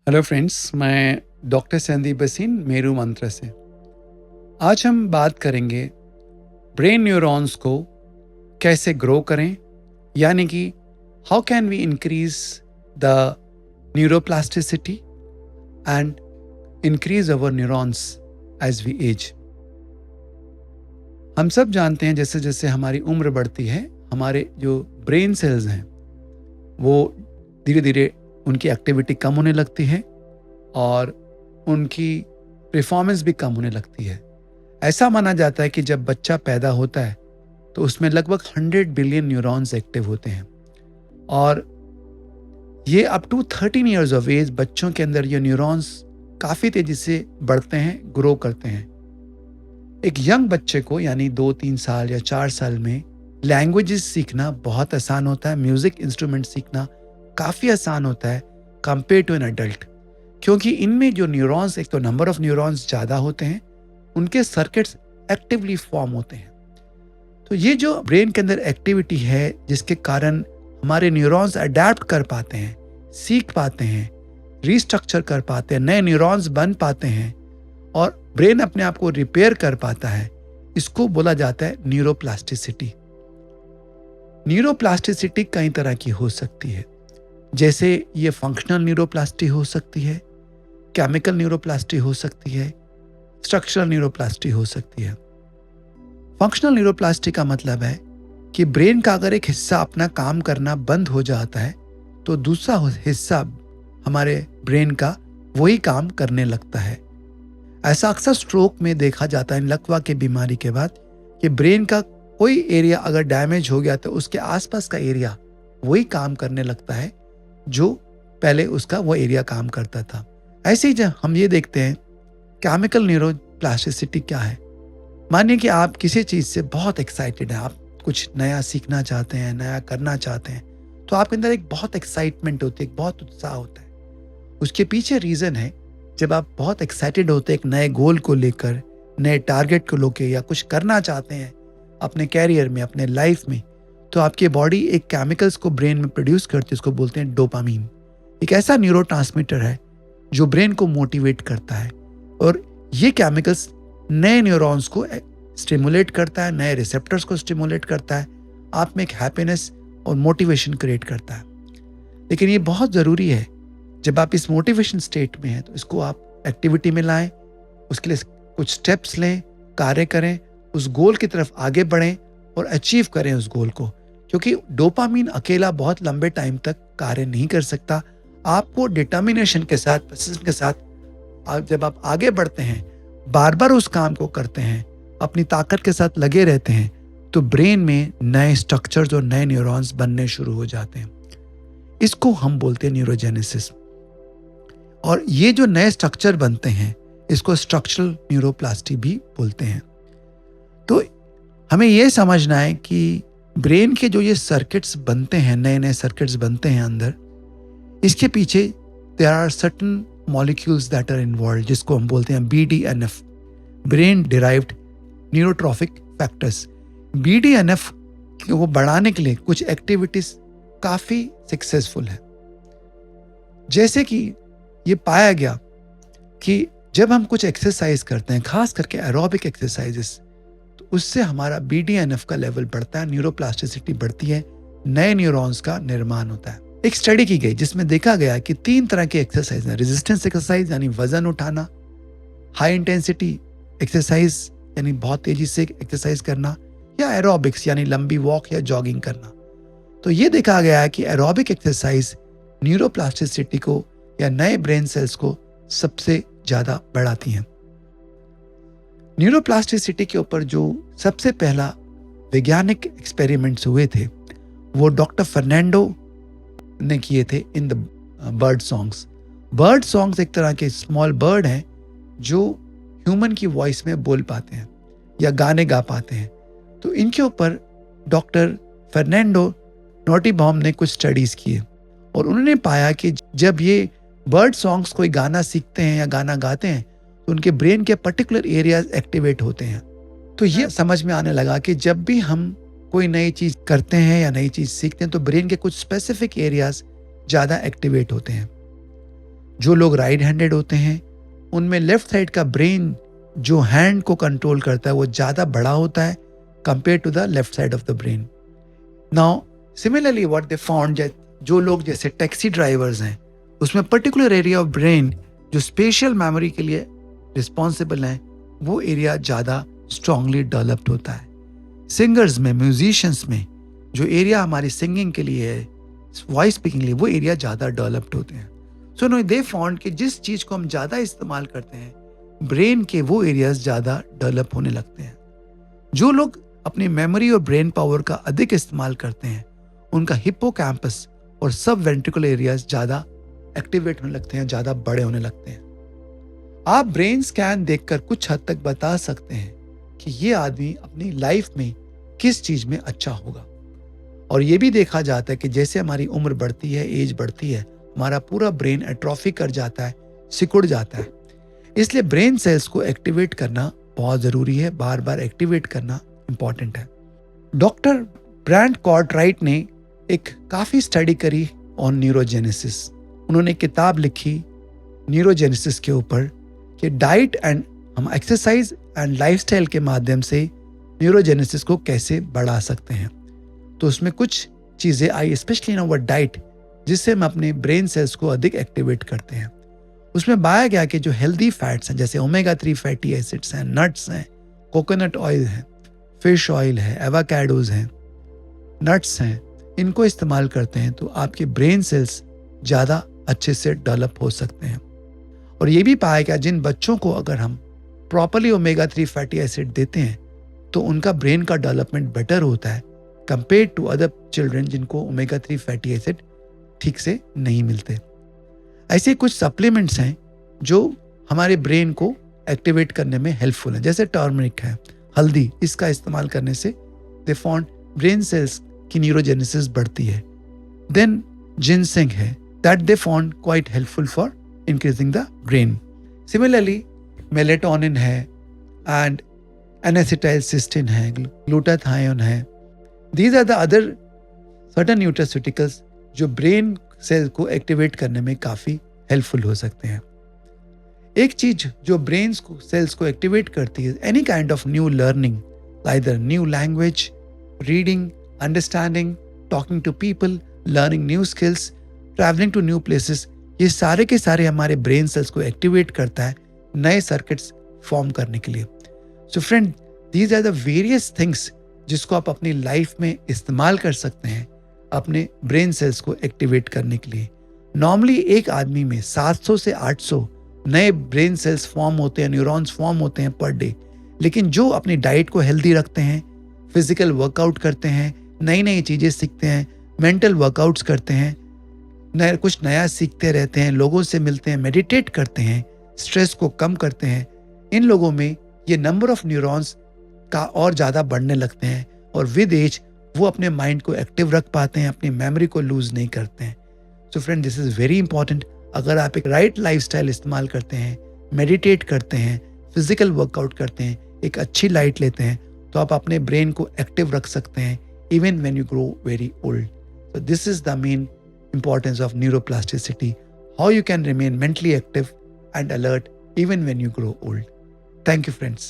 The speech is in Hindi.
हेलो फ्रेंड्स, मैं डॉक्टर संदीप बसीन मेरू मंत्र से। आज हम बात करेंगे ब्रेन न्यूरॉन्स को कैसे ग्रो करें, यानी कि how can we increase the neuroplasticity and increase our neurons as we age. हम सब जानते हैं जैसे जैसे हमारी उम्र बढ़ती है, हमारे जो ब्रेन सेल्स हैं वो धीरे धीरे उनकी एक्टिविटी कम होने लगती है और उनकी परफॉर्मेंस भी कम होने लगती है। ऐसा माना जाता है कि जब बच्चा पैदा होता है तो उसमें लगभग 100 बिलियन न्यूरॉन्स एक्टिव होते हैं और ये up to 13 years of age बच्चों के अंदर ये न्यूरॉन्स काफ़ी तेजी से बढ़ते हैं, ग्रो करते हैं। एक यंग बच्चे को यानी 2-3 साल या 4 साल में लैंग्वेजेस सीखना बहुत आसान होता है, म्यूजिक इंस्ट्रूमेंट सीखना काफ़ी आसान होता है कंपेयर टू एन अडल्ट, क्योंकि इनमें जो न्यूरॉन्स, एक तो नंबर ऑफ न्यूरॉन्स ज़्यादा होते हैं, उनके सर्किट्स एक्टिवली फॉर्म होते हैं। तो ये जो ब्रेन के अंदर एक्टिविटी है जिसके कारण हमारे न्यूरॉन्स अडेप्ट कर पाते हैं, सीख पाते हैं, रीस्ट्रक्चर कर पाते हैं, नए न्यूरॉन्स बन पाते हैं और ब्रेन अपने आप को रिपेयर कर पाता है, इसको बोला जाता है न्यूरोप्लास्टिसिटी। न्यूरोप्लास्टिसिटी कई तरह की हो सकती है, जैसे ये फंक्शनल न्यूरोप्लास्टी हो सकती है, केमिकल न्यूरोप्लास्टी हो सकती है, स्ट्रक्चरल न्यूरोप्लास्टी हो सकती है। फंक्शनल न्यूरोप्लास्टी का मतलब है कि ब्रेन का अगर एक हिस्सा अपना काम करना बंद हो जाता है तो दूसरा हिस्सा हमारे ब्रेन का वही काम करने लगता है। ऐसा अक्सर स्ट्रोक में देखा जाता है, लकवा की बीमारी के बाद, कि ब्रेन का कोई एरिया अगर डैमेज हो गया तो उसके आसपास का एरिया वही काम करने लगता है जो पहले उसका वो एरिया काम करता था। ऐसे ही जब हम ये देखते हैं केमिकल न्यूरोप्लास्टिसिटी क्या है। मानिए कि आप किसी चीज़ से बहुत एक्साइटेड हैं, आप कुछ नया सीखना चाहते हैं, नया करना चाहते हैं, तो आपके अंदर एक बहुत एक्साइटमेंट होती है, एक बहुत उत्साह होता है। उसके पीछे रीज़न है, जब आप बहुत एक्साइटेड होते हैं एक नए गोल को लेकर, नए टारगेट को लेकर या कुछ करना चाहते हैं अपने कैरियर में, अपने लाइफ में, तो आपकी बॉडी एक केमिकल्स को ब्रेन में प्रोड्यूस करती है, उसको बोलते हैं डोपामीन। एक ऐसा न्यूरोट्रांसमीटर है जो ब्रेन को मोटिवेट करता है और ये केमिकल्स नए न्यूरॉन्स को स्टिमुलेट करता है, नए रिसेप्टर्स को स्टिमुलेट करता है, आप में एक हैप्पीनेस और मोटिवेशन क्रिएट करता है। लेकिन ये बहुत ज़रूरी है, जब आप इस मोटिवेशन स्टेट में हैं तो इसको आप एक्टिविटी में लाएं, उसके लिए कुछ स्टेप्स लें, कार्य करें, उस गोल की तरफ आगे बढ़ें और अचीव करें उस गोल को, क्योंकि डोपामीन अकेला बहुत लंबे टाइम तक कार्य नहीं कर सकता। आपको डिटर्मिनेशन के साथ, प्रेसिजन के साथ जब आप आगे बढ़ते हैं, बार बार उस काम को करते हैं, अपनी ताकत के साथ लगे रहते हैं, तो ब्रेन में नए स्ट्रक्चर्स और नए न्यूरॉन्स बनने शुरू हो जाते हैं। इसको हम बोलते हैं न्यूरोजेनेसिस। और ये जो नए स्ट्रक्चर बनते हैं इसको स्ट्रक्चरल न्यूरोप्लास्टी भी बोलते हैं। तो हमें ये समझना है कि ब्रेन के जो ये सर्किट्स बनते हैं, नए नए सर्किट्स बनते हैं अंदर, इसके पीछे there are certain molecules that are involve, जिसको हम बोलते हैं BDNF, brain derived neurotrophic factors. BDNF को बढ़ाने के लिए कुछ एक्टिविटीज काफ़ी सक्सेसफुल है। जैसे कि ये पाया गया कि जब हम कुछ एक्सरसाइज करते हैं, खास करके एरोबिक एक्सरसाइजेस, तो उससे हमारा BDNF का लेवल बढ़ता है, न्यूरोप्लास्टिसिटी बढ़ती है, नए न्यूरॉन्स का निर्माण होता है। एक स्टडी की गई जिसमें देखा गया कि 3 तरह के एक्सरसाइज हैं। रेजिस्टेंस एक्सरसाइज यानी वजन उठाना, हाई इंटेंसिटी एक्सरसाइज यानी बहुत तेजी से एक्सरसाइज करना, या एरोबिक्स यानी लंबी वॉक या जॉगिंग करना। तो ये देखा गया है कि एरोबिक एक्सरसाइज न्यूरोप्लास्टिसिटी को या नए ब्रेन सेल्स को सबसे ज़्यादा बढ़ाती हैं। न्यूरोप्लास्टिसिटी के ऊपर जो सबसे पहला वैज्ञानिक एक्सपेरिमेंट्स हुए थे वो डॉक्टर फर्नांडो ने किए थे in the bird songs. Bird songs एक तरह के स्मॉल बर्ड हैं जो ह्यूमन की वॉइस में बोल पाते हैं या गाने गा पाते हैं। तो इनके ऊपर डॉक्टर फर्नांडो नोटिबॉम ने कुछ स्टडीज़ किए और उन्होंने पाया कि जब ये बर्ड सॉन्ग्स कोई गाना सीखते हैं या गाना गाते हैं तो उनके ब्रेन के पर्टिकुलर एरियाज एक्टिवेट होते हैं। तो ये समझ में आने लगा कि जब भी हम कोई नई चीज़ करते हैं या नई चीज़ सीखते हैं तो ब्रेन के कुछ स्पेसिफिक एरियाज ज़्यादा एक्टिवेट होते हैं। जो लोग राइट हैंडेड होते हैं उनमें लेफ्ट साइड का ब्रेन जो हैंड को कंट्रोल करता है वो ज़्यादा बड़ा होता है compare to the left side of the brain. Now similarly what they found, जो लोग जैसे टैक्सी ड्राइवर्स हैं उसमें पर्टिकुलर एरिया ऑफ ब्रेन जो स्पेशल मेमोरी के लिए रिस्पॉन्सिबल है वो एरिया ज़्यादा स्ट्रांगली डेवलप्ड होता है. सिंगर्स में, म्यूजिशियंस में जो एरिया हमारी सिंगिंग के लिए है, वॉइस स्पीकिंग के लिए, वो एरिया ज़्यादा डेवलप्ड होते हैं. सो नो दे फाउंड कि जिस चीज़ को हम ज़्यादा इस्तेमाल करते हैं ब्रेन के वो एरियाज ज़्यादा डेवलप होने लगते हैं. जो लोग अपनी मेमोरी और ब्रेन पावर का अधिक इस्तेमाल करते हैं उनका हिप्पोकैम्पस और सब वेंट्रिकुलर एरियाज ज़्यादा एक्टिवेट होने लगते हैं, ज़्यादा बड़े होने लगते हैं. आप ब्रेन स्कैन देखकर कुछ हद तक बता सकते हैं कि ये आदमी अपनी लाइफ में किस चीज़ में अच्छा होगा. और ये भी देखा जाता है कि जैसे हमारी उम्र बढ़ती है, एज बढ़ती है, हमारा पूरा ब्रेन एट्रोफी कर जाता है, सिकुड़ जाता है. इसलिए ब्रेन सेल्स को एक्टिवेट करना बहुत ज़रूरी है, बार बार एक्टिवेट करना इंपॉर्टेंट है. डॉक्टर ब्रैंड कॉर्टराइट ने एक काफ़ी स्टडी करी ऑन न्यूरोजेनेसिस. उन्होंने किताब लिखी न्यूरोजेनेसिस के ऊपर कि डाइट एंड हम एक्सरसाइज एंड लाइफस्टाइल के माध्यम से न्यूरोजेनेसिस को कैसे बढ़ा सकते हैं. तो उसमें कुछ चीज़ें आई, स्पेशली इन अवर डाइट, जिससे हम अपने ब्रेन सेल्स को अधिक एक्टिवेट करते हैं. उसमें पाया गया कि जो हेल्दी फैट्स हैं जैसे ओमेगा 3 फैटी एसिड्स हैं, नट्स हैं, कोकोनट ऑयल है, फिश ऑयल है, एवोकाडोज हैं, नट्स हैं, इनको इस्तेमाल करते हैं तो आपके ब्रेन सेल्स ज़्यादा अच्छे से डेवलप हो सकते हैं. और ये भी पाया गया जिन बच्चों को अगर हम प्रॉपरली ओमेगा 3 फैटी एसिड देते हैं तो उनका ब्रेन का डेवलपमेंट बेटर होता है कंपेयर टू अदर चिल्ड्रन जिनको ओमेगा 3 फैटी एसिड ठीक से नहीं मिलते. ऐसे कुछ सप्लीमेंट्स हैं जो हमारे ब्रेन को एक्टिवेट करने में हेल्पफुल हैं, जैसे टर्मरिक है, हल्दी. इसका इस्तेमाल करने से दे फाउंड ब्रेन सेल्स की न्यूरोजेनेसिस बढ़ती है. देन जिनसेंग है, that they found quite helpful for increasing the brain. Similarly melatonin है एंड एनेसिटाइलसिस्टिन है, ग्लूटाथायोन है. These are the other certain nutraceuticals जो ब्रेन सेल को एक्टिवेट करने में काफ़ी हेल्पफुल हो सकते हैं. एक चीज जो ब्रेन सेल्स को एक्टिवेट करती है, any kind of new learning, either new language, reading, understanding, talking to people, learning new skills, travelling to new places, ये सारे के सारे हमारे ब्रेन सेल्स को एक्टिवेट करता है नए सर्किट्स फॉर्म करने के लिए. So friend, these are the various things जिसको आप अपनी लाइफ में इस्तेमाल कर सकते हैं अपने ब्रेन सेल्स को एक्टिवेट करने के लिए. नॉर्मली एक आदमी में 700 से 800 नए ब्रेन सेल्स फॉर्म होते हैं, न्यूरॉन्स फॉर्म होते हैं पर डे. लेकिन जो अपनी डाइट को हेल्दी रखते हैं, फिजिकल वर्कआउट करते हैं, नई नई चीज़ें सीखते हैं, मेंटल वर्कआउट्स करते हैं, कुछ नया सीखते रहते हैं, लोगों से मिलते हैं, मेडिटेट करते हैं, स्ट्रेस को कम करते हैं, इन लोगों में ये नंबर ऑफ न्यूरॉन्स का और ज़्यादा बढ़ने लगते हैं और विद एज वो अपने माइंड को एक्टिव रख पाते हैं, अपनी मेमोरी को लूज नहीं करते हैं. So friend, this is very important. अगर आप एक राइट लाइफस्टाइल इस्तेमाल करते हैं, मेडिटेट करते हैं, फिजिकल वर्कआउट करते हैं, एक अच्छी लाइट लेते हैं, तो आप अपने ब्रेन को एक्टिव रख सकते हैं even when you grow very old. So this is the main importance of neuroplasticity, how you can remain mentally active and alert even when you grow old. Thank you, friends.